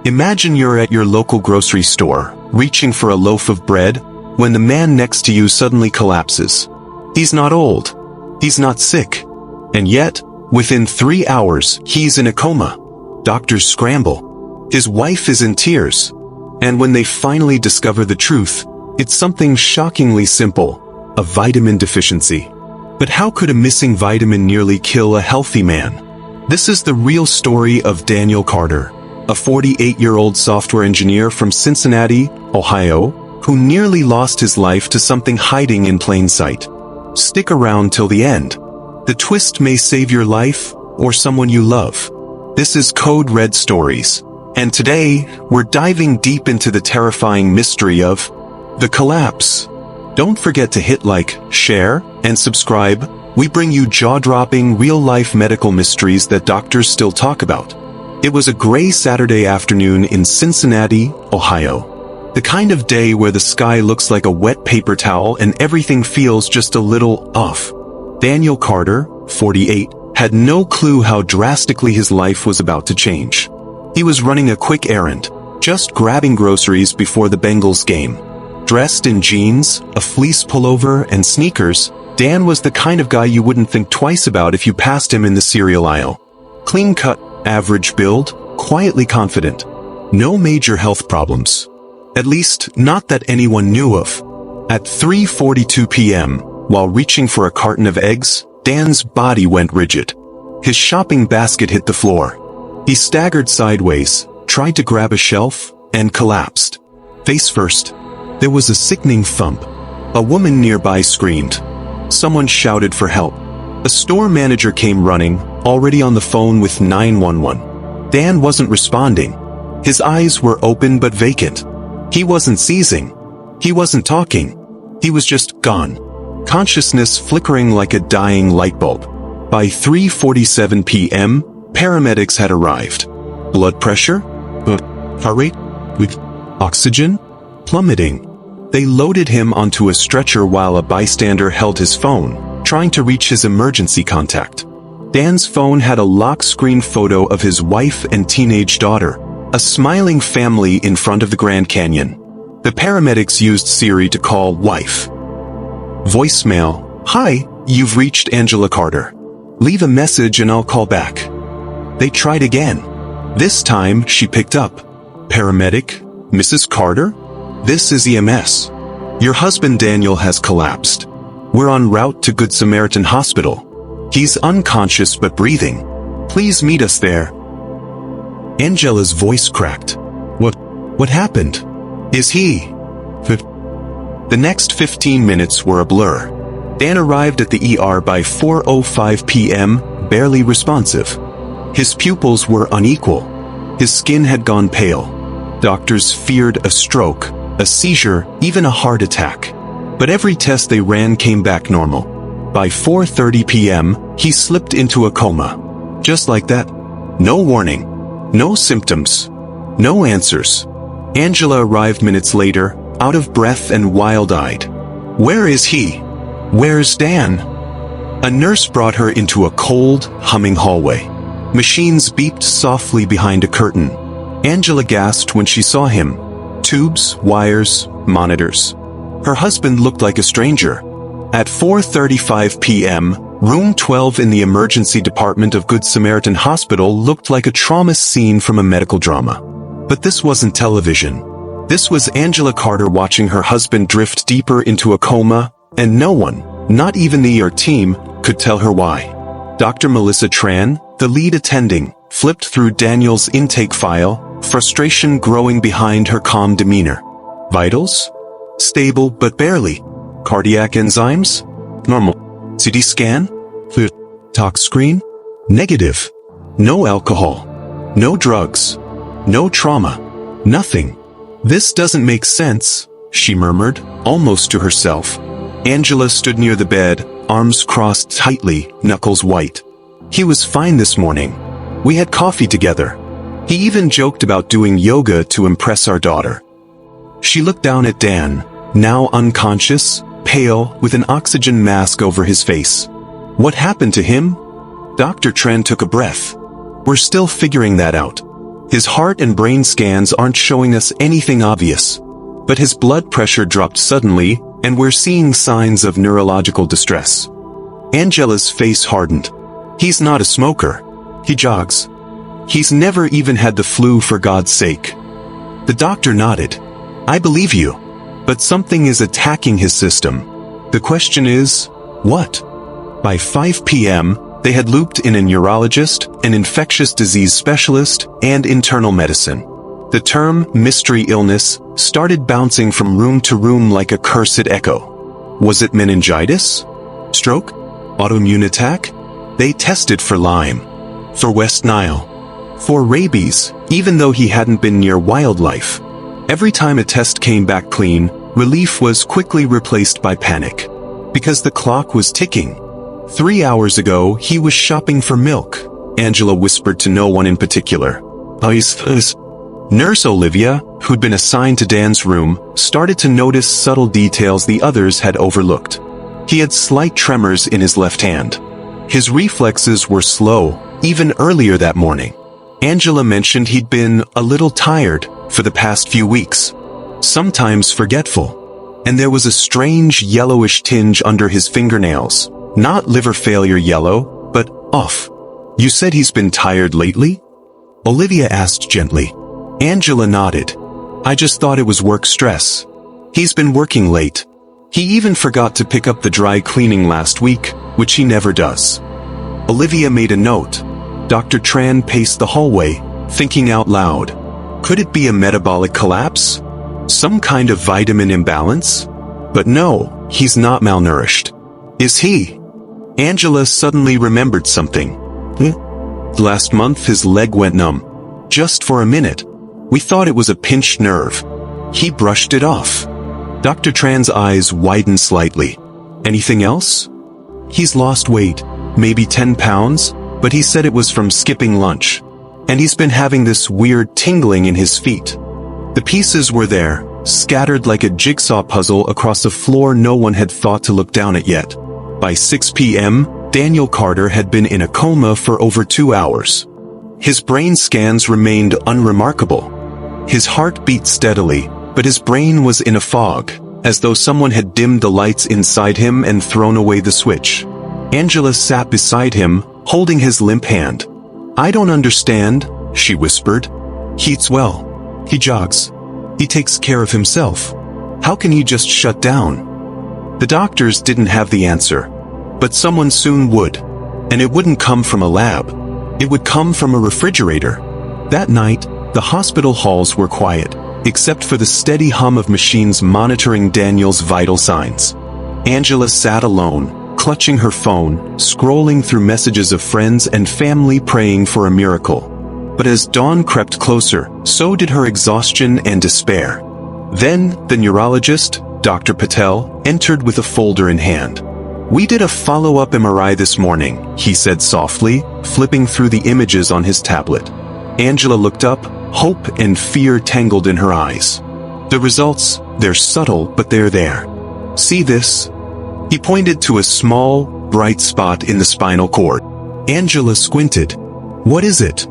Imagine you're at your local grocery store, reaching for a loaf of bread, when the man next to you suddenly collapses. He's not old. He's not sick. And yet, within 3 hours, he's in a coma. Doctors scramble. His wife is in tears. And when they finally discover the truth, it's something shockingly simple: a vitamin deficiency. But how could a missing vitamin nearly kill a healthy man? This is the real story of Daniel Carter, a 48-year-old software engineer from Cincinnati, Ohio, who nearly lost his life to something hiding in plain sight. Stick around till the end. The twist may save your life, or someone you love. This is Code Red Stories, and today, we're diving deep into the terrifying mystery of the collapse. Don't forget to hit like, share, and subscribe. We bring you jaw-dropping, real-life medical mysteries that doctors still talk about. It was a gray Saturday afternoon in Cincinnati, Ohio. The kind of day where the sky looks like a wet paper towel and everything feels just a little off. Daniel Carter, 48, had no clue how drastically his life was about to change. He was running a quick errand, just grabbing groceries before the Bengals game. Dressed in jeans, a fleece pullover, and sneakers, Dan was the kind of guy you wouldn't think twice about if you passed him in the cereal aisle. Clean-cut, average build, quietly confident. No major health problems. At least, not that anyone knew of. At 3:42 p.m., while reaching for a carton of eggs, Dan's body went rigid. His shopping basket hit the floor. He staggered sideways, tried to grab a shelf, and collapsed. Face first. There was a sickening thump. A woman nearby screamed. Someone shouted for help. A store manager came running, already on the phone with 911. Dan wasn't responding. His eyes were open but vacant. He wasn't seizing. He wasn't talking. He was just gone. Consciousness flickering like a dying light bulb. By 3:47 p.m., paramedics had arrived. Blood pressure? Heart rate? With oxygen? Plummeting. They loaded him onto a stretcher while a bystander held his phone, trying to reach his emergency contact. Dan's phone had a lock-screen photo of his wife and teenage daughter, a smiling family in front of the Grand Canyon. The paramedics used Siri to call wife. Voicemail: "Hi, you've reached Angela Carter. Leave a message and I'll call back." They tried again. This time, she picked up. "Paramedic, Mrs. Carter? This is EMS. Your husband Daniel has collapsed. We're en route to Good Samaritan Hospital. He's unconscious but breathing. Please meet us there." Angela's voice cracked. What happened? Is he? The next 15 minutes were a blur. Dan arrived at the ER by 4:05 p.m., barely responsive. His pupils were unequal. His skin had gone pale. Doctors feared a stroke, a seizure, even a heart attack. But every test they ran came back normal. By 4:30 p.m., he slipped into a coma. Just like that. No warning. No symptoms. No answers. Angela arrived minutes later, out of breath and wild-eyed. Where is he? Where's Dan? A nurse brought her into a cold, humming hallway. Machines beeped softly behind a curtain. Angela gasped when she saw him. Tubes, wires, monitors. Her husband looked like a stranger. At 4:35 p.m., room 12 in the emergency department of Good Samaritan Hospital looked like a trauma scene from a medical drama. But this wasn't television. This was Angela Carter watching her husband drift deeper into a coma, and no one, not even the ER team, could tell her why. Dr. Melissa Tran, the lead attending, flipped through Daniel's intake file, frustration growing behind her calm demeanor. Vitals? Stable but barely. Cardiac enzymes? Normal. CT scan? Tox screen? Negative. No alcohol. No drugs. No trauma. Nothing. This doesn't make sense, she murmured, almost to herself. Angela stood near the bed, arms crossed tightly, knuckles white. He was fine this morning. We had coffee together. He even joked about doing yoga to impress our daughter. She looked down at Dan, now unconscious, pale, with an oxygen mask over his face. What happened to him? Dr. Tran took a breath. We're still figuring that out. His heart and brain scans aren't showing us anything obvious. But his blood pressure dropped suddenly, and we're seeing signs of neurological distress. Angela's face hardened. He's not a smoker. He jogs. He's never even had the flu, for God's sake. The doctor nodded. I believe you. But something is attacking his system. The question is, what? By 5 p.m., they had looped in a neurologist, an infectious disease specialist, and internal medicine. The term mystery illness started bouncing from room to room like a cursed echo. Was it meningitis? Stroke? Autoimmune attack? They tested for Lyme, for West Nile, for rabies, even though he hadn't been near wildlife. Every time a test came back clean, relief was quickly replaced by panic. Because the clock was ticking. 3 hours ago, he was shopping for milk, Angela whispered to no one in particular. Nurse Olivia, who'd been assigned to Dan's room, started to notice subtle details the others had overlooked. He had slight tremors in his left hand. His reflexes were slow, even earlier that morning. Angela mentioned he'd been a little tired for the past few weeks, sometimes forgetful. And there was a strange yellowish tinge under his fingernails. Not liver failure yellow, but off. You said he's been tired lately? Olivia asked gently. Angela nodded. I just thought it was work stress. He's been working late. He even forgot to pick up the dry cleaning last week, which he never does. Olivia made a note. Dr. Tran paced the hallway, thinking out loud. Could it be a metabolic collapse? Some kind of vitamin imbalance? But no, he's not malnourished. Is he? Angela suddenly remembered something. Last month his leg went numb. Just for a minute. We thought it was a pinched nerve. He brushed it off. Dr. Tran's eyes widened slightly. Anything else? He's lost weight, maybe 10 pounds, but he said it was from skipping lunch. And he's been having this weird tingling in his feet. The pieces were there, scattered like a jigsaw puzzle across a floor no one had thought to look down at yet. By 6 p.m., Daniel Carter had been in a coma for over 2 hours. His brain scans remained unremarkable. His heart beat steadily, but his brain was in a fog, as though someone had dimmed the lights inside him and thrown away the switch. Angela sat beside him, holding his limp hand. I don't understand, she whispered. He eats well. He jogs. He takes care of himself. How can he just shut down? The doctors didn't have the answer. But someone soon would. And it wouldn't come from a lab. It would come from a refrigerator. That night, the hospital halls were quiet, except for the steady hum of machines monitoring Daniel's vital signs. Angela sat alone, clutching her phone, scrolling through messages of friends and family praying for a miracle. But as dawn crept closer, so did her exhaustion and despair. Then, the neurologist, Dr. Patel, entered with a folder in hand. We did a follow-up MRI this morning, he said softly, flipping through the images on his tablet. Angela looked up, hope and fear tangled in her eyes. The results, they're subtle, but they're there. See this? He pointed to a small, bright spot in the spinal cord. Angela squinted. What is it?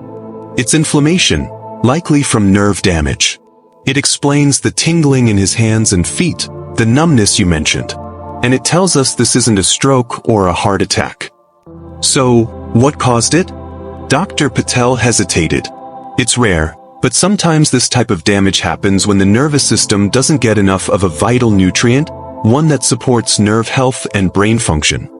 It's inflammation, likely from nerve damage. It explains the tingling in his hands and feet, the numbness you mentioned. And it tells us this isn't a stroke or a heart attack. So, what caused it? Dr. Patel hesitated. It's rare, but sometimes this type of damage happens when the nervous system doesn't get enough of a vital nutrient, one that supports nerve health and brain function.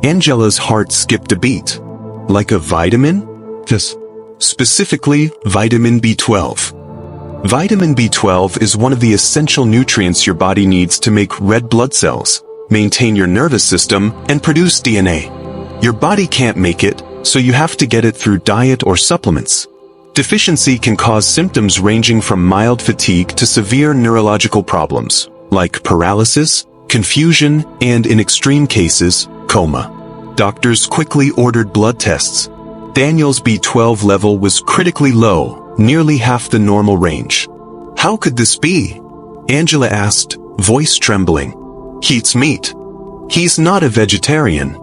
Angela's heart skipped a beat. Like a vitamin? Yes. Specifically, vitamin B12. Vitamin B12 is one of the essential nutrients your body needs to make red blood cells, maintain your nervous system, and produce DNA. Your body can't make it, so you have to get it through diet or supplements. Deficiency can cause symptoms ranging from mild fatigue to severe neurological problems, like paralysis, confusion, and in extreme cases, coma. Doctors quickly ordered blood tests. Daniel's B12 level was critically low, nearly half the normal range. How could this be? Angela asked, voice trembling. He eats meat. He's not a vegetarian.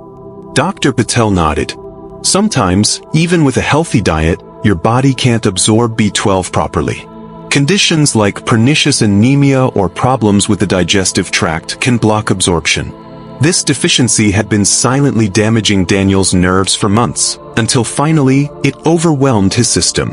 Dr. Patel nodded. Sometimes, even with a healthy diet, your body can't absorb B12 properly. Conditions like pernicious anemia or problems with the digestive tract can block absorption. This deficiency had been silently damaging Daniel's nerves for months, until finally it overwhelmed his system.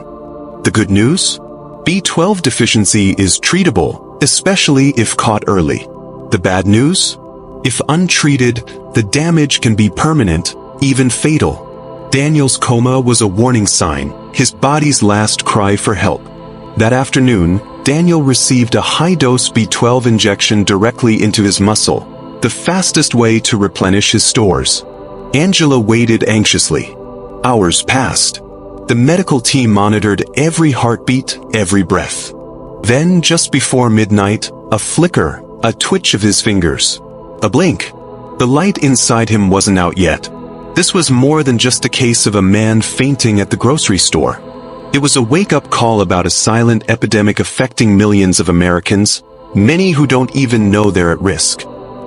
The good news? B12 deficiency is treatable, especially if caught early. The bad news? If untreated, the damage can be permanent, even fatal. Daniel's coma was a warning sign, his body's last cry for help. That afternoon, Daniel received a high-dose B12 injection directly into his muscle, the fastest way to replenish his stores. Angela waited anxiously. Hours passed. The medical team monitored every heartbeat, every breath. Then, just before midnight, a flicker, a twitch of his fingers. A blink. The light inside him wasn't out yet. This was more than just a case of a man fainting at the grocery store. It was a wake-up call about a silent epidemic affecting millions of Americans, many who don't even know they're at risk.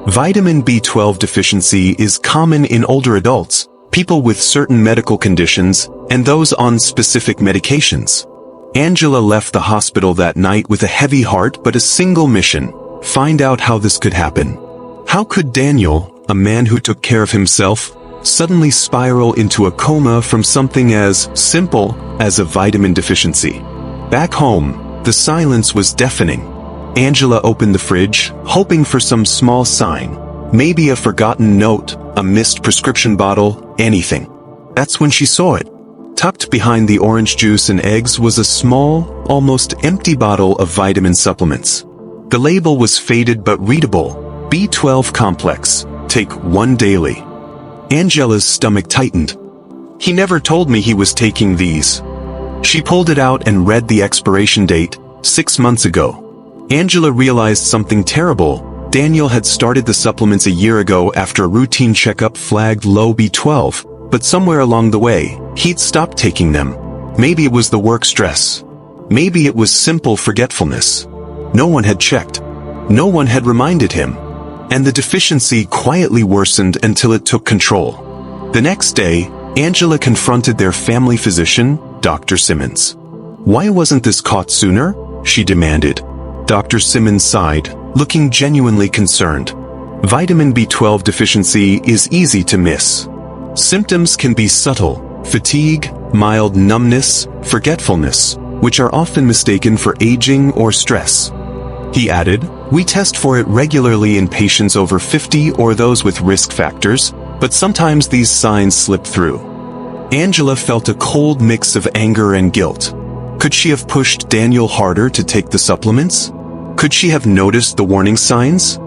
Vitamin B12 deficiency is common in older adults, people with certain medical conditions, and those on specific medications. Angela left the hospital that night with a heavy heart but a single mission: find out how this could happen. How could Daniel, a man who took care of himself, suddenly spiral into a coma from something as simple as a vitamin deficiency? Back home, the silence was deafening. Angela opened the fridge, hoping for some small sign. Maybe a forgotten note, a missed prescription bottle, anything. That's when she saw it. Tucked behind the orange juice and eggs was a small, almost empty bottle of vitamin supplements. The label was faded but readable: B12 complex, take 1 daily. Angela's stomach tightened. He never told me he was taking these. She pulled it out and read the expiration date, 6 months ago. Angela realized something terrible. Daniel had started the supplements a year ago after a routine checkup flagged low B12, but somewhere along the way, he'd stopped taking them. Maybe it was the work stress. Maybe it was simple forgetfulness. No one had checked. No one had reminded him. And the deficiency quietly worsened until it took control. The next day, Angela confronted their family physician, Dr. Simmons. Why wasn't this caught sooner? She demanded. Dr. Simmons sighed, looking genuinely concerned. Vitamin B12 deficiency is easy to miss. Symptoms can be subtle: fatigue, mild numbness, forgetfulness, which are often mistaken for aging or stress. He added, we test for it regularly in patients over 50 or those with risk factors, but sometimes these signs slip through. Angela felt a cold mix of anger and guilt. Could she have pushed Daniel harder to take the supplements? Could she have noticed the warning signs?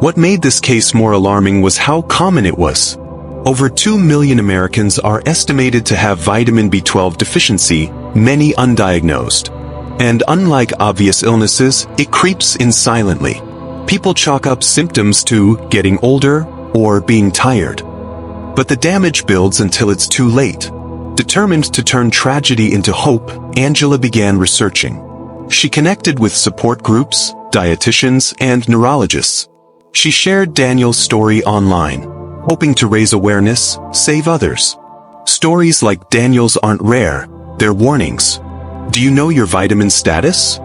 What made this case more alarming was how common it was. Over 2 million Americans are estimated to have vitamin B12 deficiency, many undiagnosed. And unlike obvious illnesses, it creeps in silently. People chalk up symptoms to getting older or being tired. But the damage builds until it's too late. Determined to turn tragedy into hope, Angela began researching. She connected with support groups, dietitians, and neurologists. She shared Daniel's story online, hoping to raise awareness, save others. Stories like Daniel's aren't rare, they're warnings. Do you know your vitamin status?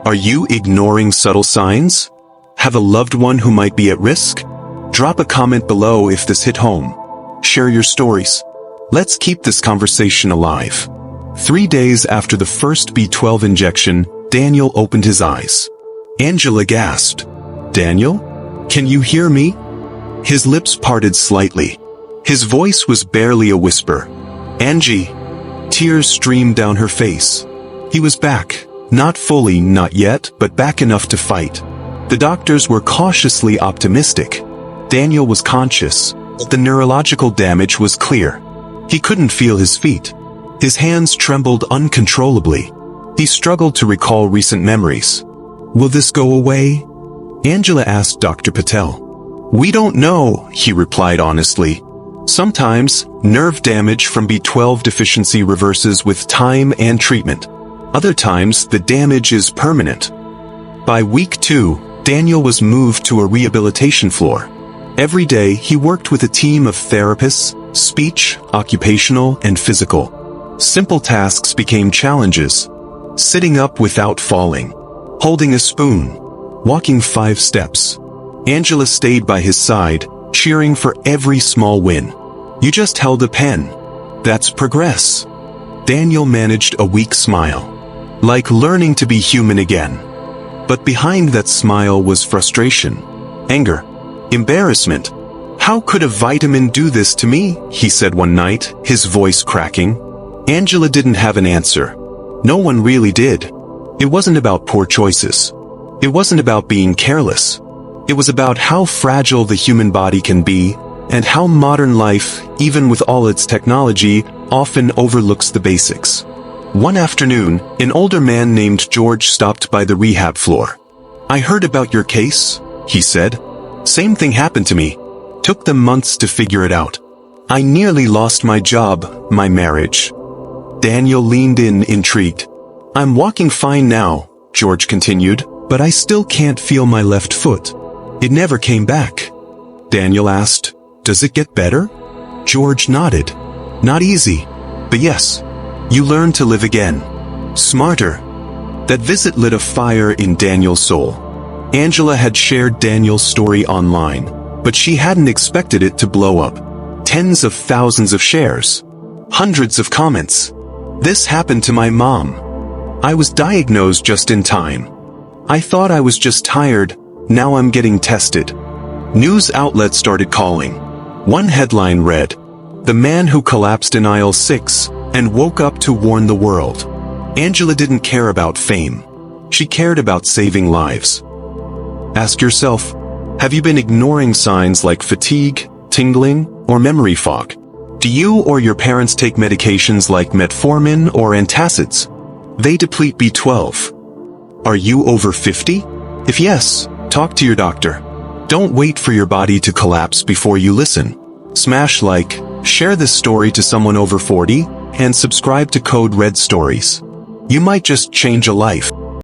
Are you ignoring subtle signs? Have a loved one who might be at risk? Drop a comment below if this hit home. Share your stories. Let's keep this conversation alive. 3 days after the first B12 injection, Daniel opened his eyes. Angela gasped. Daniel? Can you hear me? His lips parted slightly. His voice was barely a whisper. Angie. Tears streamed down her face. He was back. Not fully, not yet, but back enough to fight. The doctors were cautiously optimistic. Daniel was conscious, but the neurological damage was clear. He couldn't feel his feet. His hands trembled uncontrollably. He struggled to recall recent memories. Will this go away? Angela asked Dr. Patel. We don't know, he replied honestly. Sometimes, nerve damage from B12 deficiency reverses with time and treatment. Other times, the damage is permanent. By week 2, Daniel was moved to a rehabilitation floor. Every day, he worked with a team of therapists, speech, occupational, and physical. Simple tasks became challenges. Sitting up without falling. Holding a spoon. Walking 5 steps. Angela stayed by his side, cheering for every small win. You just held a pen. That's progress. Daniel managed a weak smile. Like learning to be human again. But behind that smile was frustration. Anger. Embarrassment. How could a vitamin do this to me? He said one night, his voice cracking. Angela didn't have an answer. No one really did. It wasn't about poor choices. It wasn't about being careless. It was about how fragile the human body can be, and how modern life, even with all its technology, often overlooks the basics. One afternoon, an older man named George stopped by the rehab floor. I heard about your case, he said. Same thing happened to me. Took them months to figure it out. I nearly lost my job, my marriage. Daniel leaned in, intrigued. I'm walking fine now, George continued, but I still can't feel my left foot. It never came back. Daniel asked, Does it get better? George nodded. Not easy, but yes. You learn to live again. Smarter. That visit lit a fire in Daniel's soul. Angela had shared Daniel's story online, but she hadn't expected it to blow up. Tens of thousands of shares. Hundreds of comments. This happened to my mom. I was diagnosed just in time. I thought I was just tired, now I'm getting tested. News outlets started calling. One headline read, The man who collapsed in aisle 6 and woke up to warn the world. Angela didn't care about fame. She cared about saving lives. Ask yourself, have you been ignoring signs like fatigue, tingling, or memory fog? Do you or your parents take medications like metformin or antacids? They deplete B12. Are you over 50? If yes, talk to your doctor. Don't wait for your body to collapse before you listen. Smash like, share this story to someone over 40, and subscribe to Code Red Stories. You might just change a life.